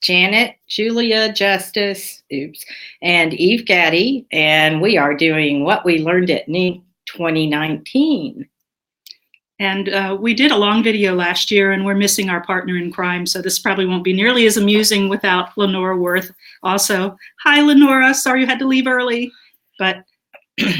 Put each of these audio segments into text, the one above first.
Janet, Julia, Justice, and Eve Gaddy, and we are doing What We Learned at Ninc 2019. And we did a long video last year, and we're missing our partner in crime, so this probably won't be nearly as amusing without Lenora Worth. Also, hi, Lenora. Sorry you had to leave early, but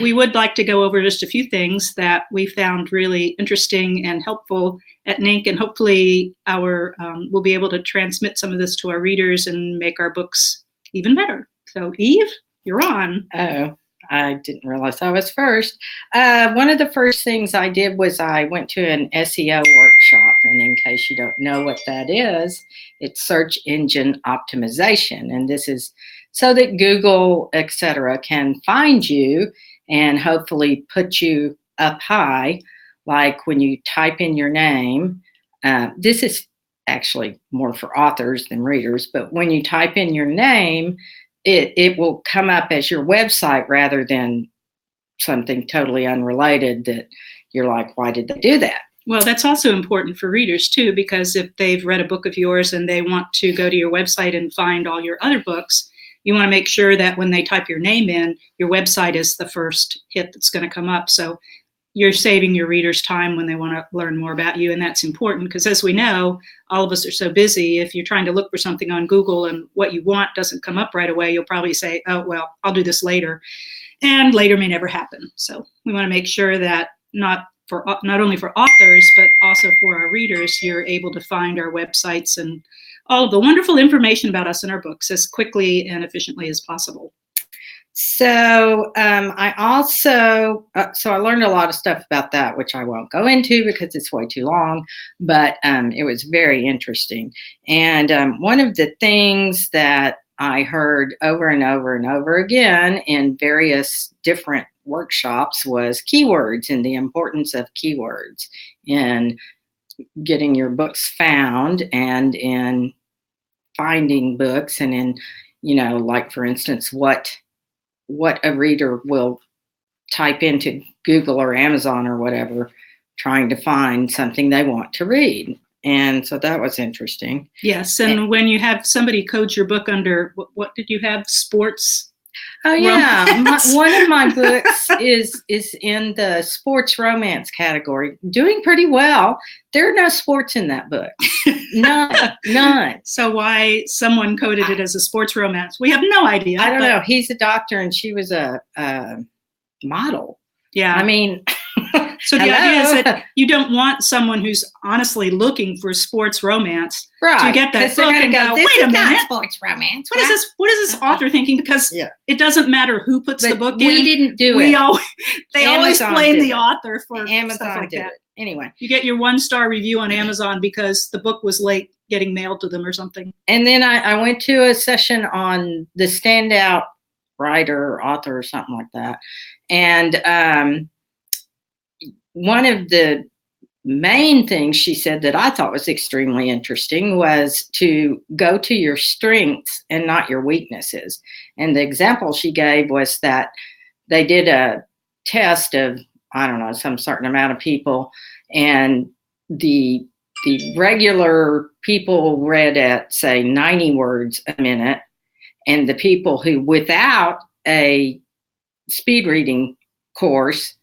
we would like to go over just a few things that we found really interesting and helpful at Ninc, and hopefully we'll be able to transmit some of this to our readers and make our books even better. So, Eve, you're on. Oh, I didn't realize I was first. One of the first things I did was I went to an SEO workshop, and in case you don't know what that is, it's search engine optimization, and this is so that Google, etc., can find you and hopefully put you up high, like when you type in your name. This is actually more for authors than readers, but when you type in your name, it will come up as your website rather than something totally unrelated that you're like, why did they do that? Well, that's also important for readers too, because if they've read a book of yours and they want to go to your website and find all your other books, you want to make sure that when they type your name in, your website is the first hit that's going to come up. So you're saving your readers time when they want to learn more about you. And that's important because, as we know, all of us are so busy. If you're trying to look for something on Google and what you want doesn't come up right away, you'll probably say, oh, well, I'll do this later. And later may never happen. So we want to make sure that not only for authors, but also for our readers, you're able to find our websites and all of the wonderful information about us in our books as quickly and efficiently as possible. So I also, I learned a lot of stuff about that, which I won't go into because it's way too long, but it was very interesting. And one of the things that I heard over and over and over again in various different workshops was keywords and the importance of keywords in getting your books found and in finding books and in, like for instance, what a reader will type into Google or Amazon or whatever, trying to find something they want to read. And so that was interesting. Yes, and when you have somebody code your book under, what did you have, sports? Oh yeah, one of my books is in the sports romance category, doing pretty well. There are no sports in that book, none. So why someone coded it as a sports romance? We have no idea. I don't know. He's a doctor and she was a model. Yeah, I mean. So the idea is that you don't want someone who's honestly looking for sports romance to get that book and go, wait a minute, sports romance. What is this author thinking? Because it doesn't matter who puts the book in. We didn't do it. They always blame the author for Amazon stuff like that. Anyway, you get your 1-star review on Amazon because the book was late getting mailed to them or something. And then I went to a session on the standout writer or author or something like that. And one of the main things she said that I thought was extremely interesting was to go to your strengths and not your weaknesses. And the example she gave was that they did a test of, I don't know, some certain amount of people, and the regular people read at, say, 90 words a minute, and the people who, without a speed reading course,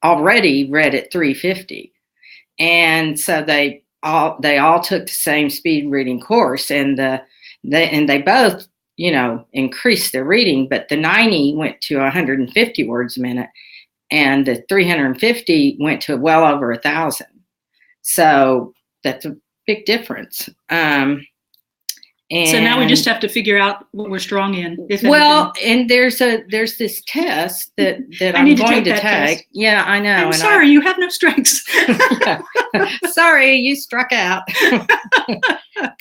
already read at 350. And so they all took the same speed reading course, and they both, increased their reading, but the 90 went to 150 words a minute and the 350 went to well over 1,000. So that's a big difference. And so now we just have to figure out what we're strong in. And there's this test that I'm going to take. Yeah, I know. I'm sorry, you have no strengths. Sorry, you struck out.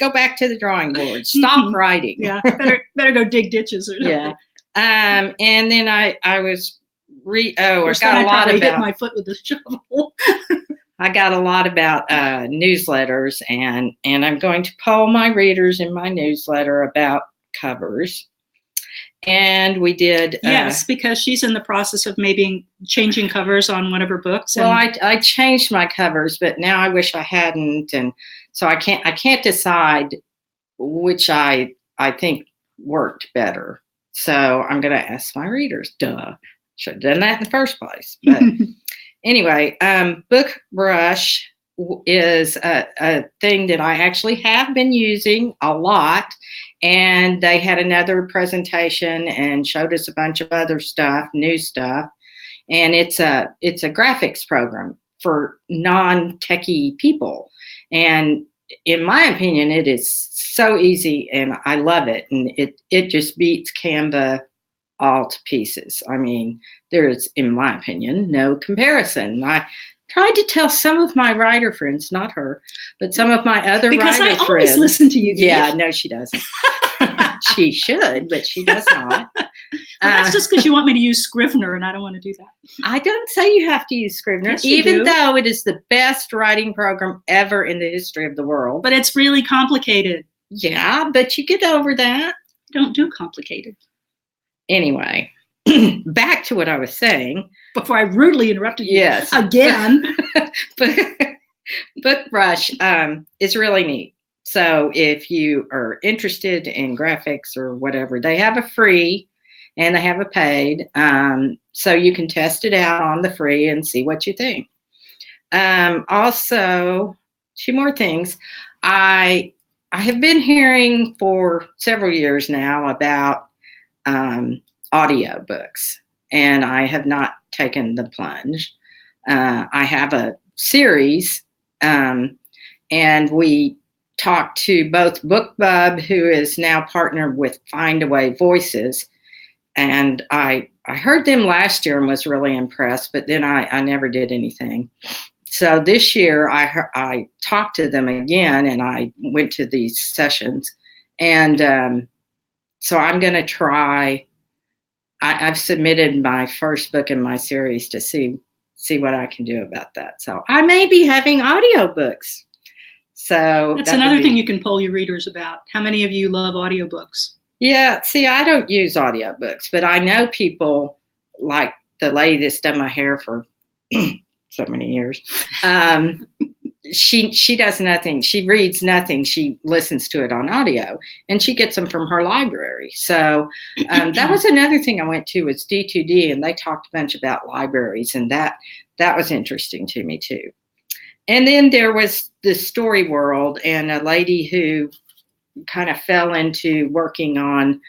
Go back to the drawing board. Stop writing. Yeah, better go dig ditches or something. Yeah. And then I was I got a lot about. Hit my foot with the shovel. I got a lot about newsletters, and I'm going to poll my readers in my newsletter about covers. And we did. Yes, because she's in the process of maybe changing covers on one of her books. Well, I changed my covers, but now I wish I hadn't, and so I can't decide which I think worked better. So I'm going to ask my readers. Duh. Should have done that in the first place. But anyway, Book Brush is a thing that I actually have been using a lot. And they had another presentation and showed us a bunch of other stuff, new stuff. And it's a graphics program for non-techie people. And in my opinion, it is so easy and I love it. And it just beats Canva all to pieces. I mean, there's, in my opinion, no comparison. I tried to tell some of my writer friends, not her, but some of my other because writer I always friends. Listen to you. Yeah, no, she doesn't. She should, but she does not. Well, that's just because you want me to use Scrivener, and I don't want to do that. I don't say you have to use Scrivener, Yes, you even do. though it is the best writing program ever in the history of the world. But it's really complicated. Yeah, but you get over that. Don't do complicated. Anyway, back to what I was saying. Before I rudely interrupted you. Yes. Again. Book Brush is really neat. So if you are interested in graphics or whatever, they have a free and they have a paid. So you can test it out on the free and see what you think. Also, two more things. I have been hearing for several years now about audio books, and I have not taken the plunge. I have a series, and we talked to both BookBub, who is now partnered with Findaway Voices, and I heard them last year and was really impressed, but then I never did anything. So this year I talked to them again, and I went to these sessions, and so I'm going to try. I've submitted my first book in my series to see what I can do about that. So I may be having audiobooks. So that's another thing you can poll your readers about. How many of you love audiobooks? Yeah, see, I don't use audiobooks, but I know people like the lady that's done my hair for so many years. She does nothing. She reads nothing. She listens to it on audio, and she gets them from her library. So that was another thing I went to was D2D, and they talked a bunch about libraries, and that was interesting to me too. And then there was the story world, and a lady who kind of fell into working on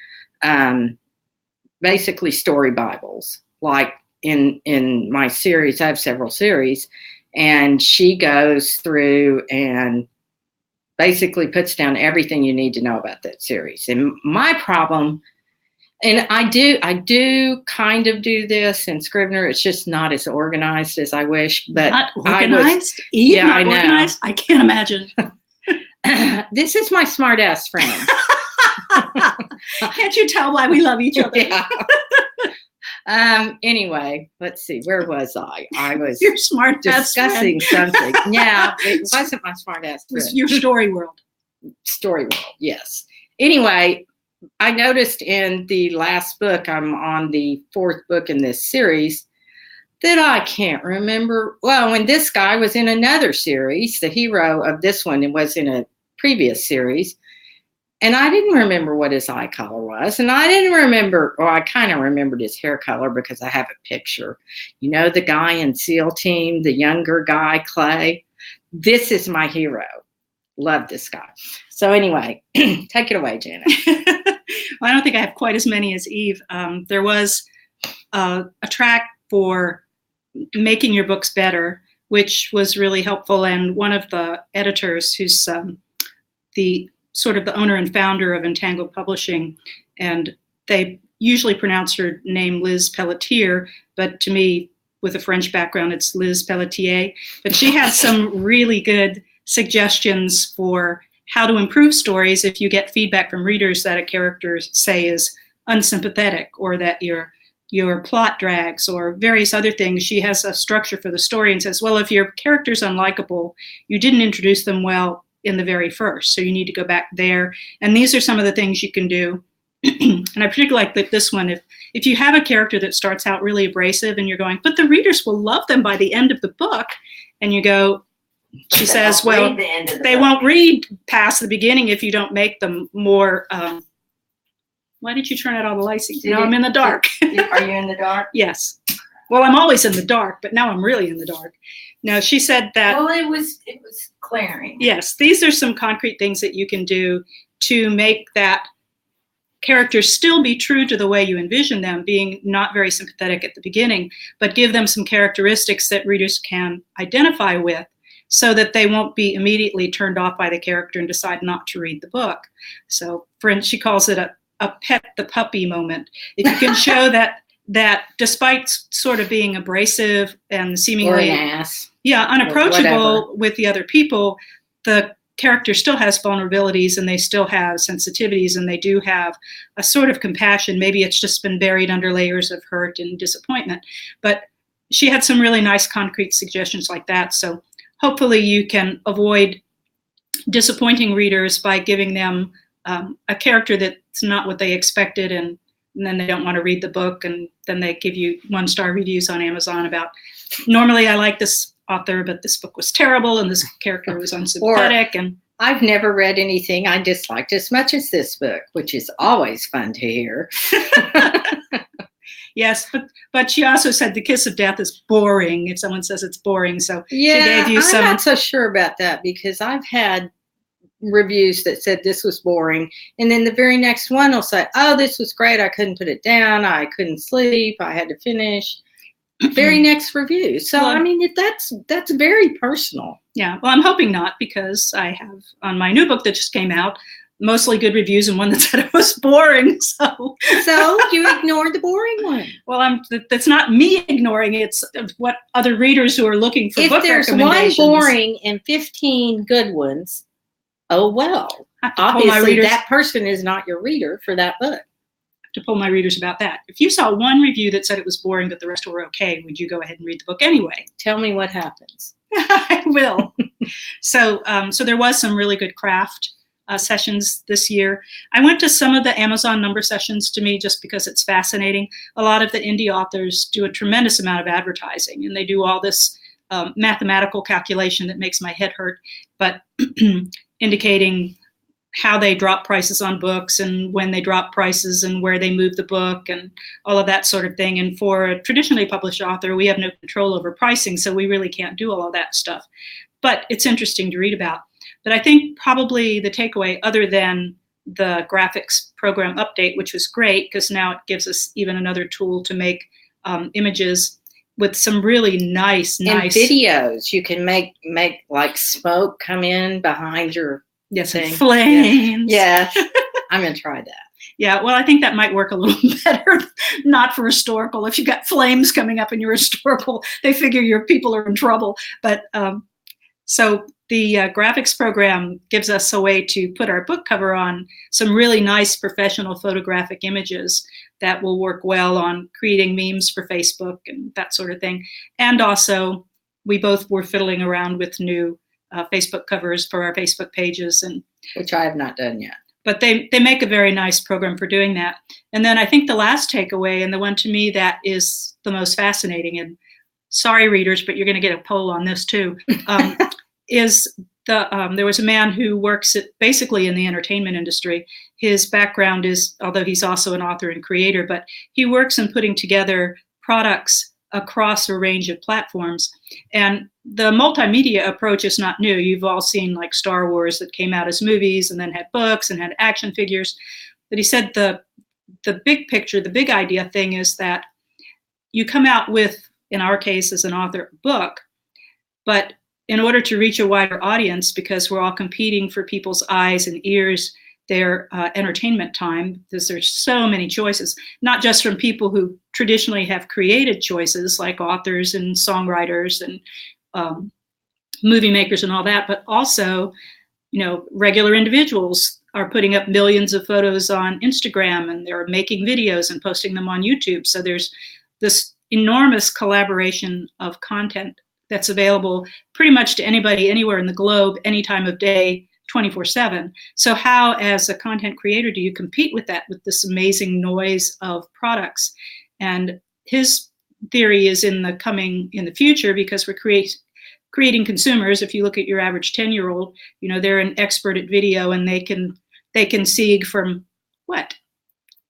basically story Bibles. Like in my series, I have several series, and she goes through and basically puts down everything you need to know about that series. And my problem, and I do kind of do this in Scrivener, it's just not as organized as I wish. But not organized? Eve, not organized? I can't imagine. This is my smart ass friend. Can't you tell why we love each other? Yeah. Anyway, let's see. Where was I? I was your smart discussing something. Yeah, it wasn't my smart ass friend. It was your story world. Story world, yes. Anyway, I noticed in the last book, I'm on the fourth book in this series, that I can't remember. Well, when this guy was in another series, the hero of this one, it was in a previous series, and I didn't remember what his eye color was, and I didn't remember, or I kind of remembered his hair color because I have a picture. You know, the guy in SEAL Team, the younger guy, Clay? This is my hero. Love this guy. So anyway, take it away, Janet. Well, I don't think I have quite as many as Eve. There was a track for making your books better, which was really helpful. And one of the editors, who's the sort of the owner and founder of Entangled Publishing, and they usually pronounce her name Liz Pelletier, but to me, with a French background, it's Liz Pelletier. But she had some really good suggestions for how to improve stories if you get feedback from readers that a character, say, is unsympathetic, or that your plot drags, or various other things. She has a structure for the story and says, well, if your character's unlikable, you didn't introduce them well in the very first, so you need to go back there. And these are some of the things you can do. And I particularly like this one. If you have a character that starts out really abrasive and you're going, but the readers will love them by the end of the book, and you go, she says, well, they won't read past the beginning if you don't make them more. Why did you turn out all the lights? Now I'm in the dark. Are you in the dark? Yes. Well, I'm always in the dark, but now I'm really in the dark. Now, she said that. Well, it was clearing. Yes, these are some concrete things that you can do to make that character still be true to the way you envision them, being not very sympathetic at the beginning, but give them some characteristics that readers can identify with, so that they won't be immediately turned off by the character and decide not to read the book. So, for instance, she calls it a pet the puppy moment. If you can show that despite sort of being abrasive and seemingly unapproachable with the other people, the character still has vulnerabilities and they still have sensitivities and they do have a sort of compassion. Maybe it's just been buried under layers of hurt and disappointment. But she had some really nice concrete suggestions like that. So hopefully you can avoid disappointing readers by giving them a character that's not what they expected, and then they don't want to read the book, and then they give you 1-star reviews on Amazon about, normally I like this author, but this book was terrible, and this character was unsympathetic. And I've never read anything I disliked as much as this book, which is always fun to hear. Yes, but she also said The Kiss of Death is boring if someone says it's boring. So yeah, she gave you some. I'm not so sure about that, because I've had reviews that said this was boring, and then the very next one will say, oh, this was great, I couldn't put it down, I couldn't sleep, I had to finish. Very next review. So well, I mean, that's very personal. Yeah, well, I'm hoping not, because I have on my new book that just came out mostly good reviews and one that said it was boring. So you ignored the boring one. Well, that's not me ignoring it. It's what other readers who are looking for book recommendations. If there's one boring and 15 good ones, oh well. Obviously, that person is not your reader for that book. To pull my readers about that. If you saw one review that said it was boring but the rest were okay, would you go ahead and read the book anyway? Tell me what happens. I will. So there was some really good craft sessions this year. I went to some of the Amazon number sessions, to me, just because it's fascinating. A lot of the indie authors do a tremendous amount of advertising, and they do all this mathematical calculation that makes my head hurt, but indicating how they drop prices on books and when they drop prices and where they move the book and all of that sort of thing. And for a traditionally published author, we have no control over pricing, so we really can't do all of that stuff. But it's interesting to read about. But I think probably the takeaway, other than the graphics program update, which was great because now it gives us even another tool to make images with some really nice videos. You can make like smoke come in behind your thing. Flames. Yeah. I'm gonna try that. Yeah, well, I think that might work a little better, not for historical. If you got flames coming up in your historical, they figure your people are in trouble. But so the graphics program gives us a way to put our book cover on some really nice professional photographic images that will work well on creating memes for Facebook and that sort of thing. And also, we both were fiddling around with new Facebook covers for our Facebook pages, and which I have not done yet. But they make a very nice program for doing that. And then I think the last takeaway, and the one to me that is the most fascinating, and sorry readers, but you're going to get a poll on this too, is there was a man who works basically in the entertainment industry. His background is, although he's also an author and creator, but he works in putting together products across a range of platforms. And the multimedia approach is not new. You've all seen like Star Wars that came out as movies and then had books and had action figures. But he said the big picture, the big idea thing is that you come out with, in our case as an author, a book, but in order to reach a wider audience, because we're all competing for people's eyes and ears, their entertainment time, because there's so many choices, not just from people who traditionally have created choices like authors and songwriters and movie makers and all that, but also, regular individuals are putting up millions of photos on Instagram, and they're making videos and posting them on YouTube. So there's this enormous collaboration of content that's available pretty much to anybody, anywhere in the globe, any time of day, 24/7. So how, as a content creator, do you compete with that, with this amazing noise of products? And his theory is in the future, because we're creating consumers. If you look at your average 10-year-old, you know, they're an expert at video, and they can see from what?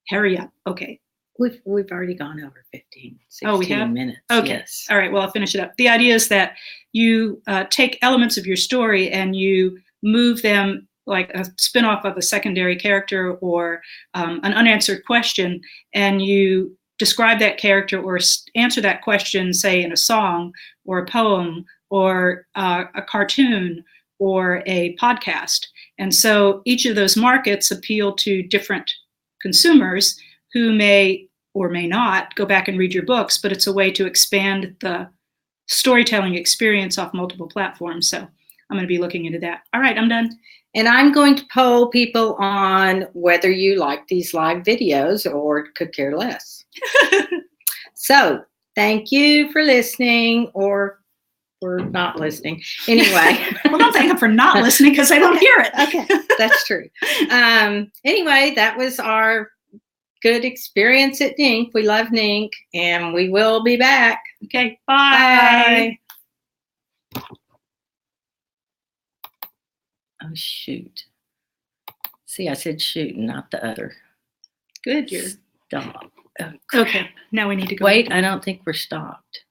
Hurry up. Okay. We've already gone over 15, 16 Oh, we have? minutes. Okay. Yes. All right. Well, I'll finish it up. The idea is that you take elements of your story and you move them like a spinoff of a secondary character or an unanswered question, and you describe that character or answer that question, say in a song or a poem or a cartoon or a podcast. And so each of those markets appeal to different consumers who may or may not go back and read your books, but it's a way to expand the storytelling experience off multiple platforms. So I'm going to be looking into that. All right, I'm done. And I'm going to poll people on whether you like these live videos or could care less. So thank you for listening, or for not listening. Anyway. Well, don't thank them for not listening because they don't hear it. Okay, that's true. Anyway, that was our good experience at Ninc. We love Ninc, and we will be back. Okay, bye. Bye. Oh, shoot. See, I said shoot and not the other. Good, you're Stop. Oh, okay. Now we need to go. wait, I don't think we're stopped.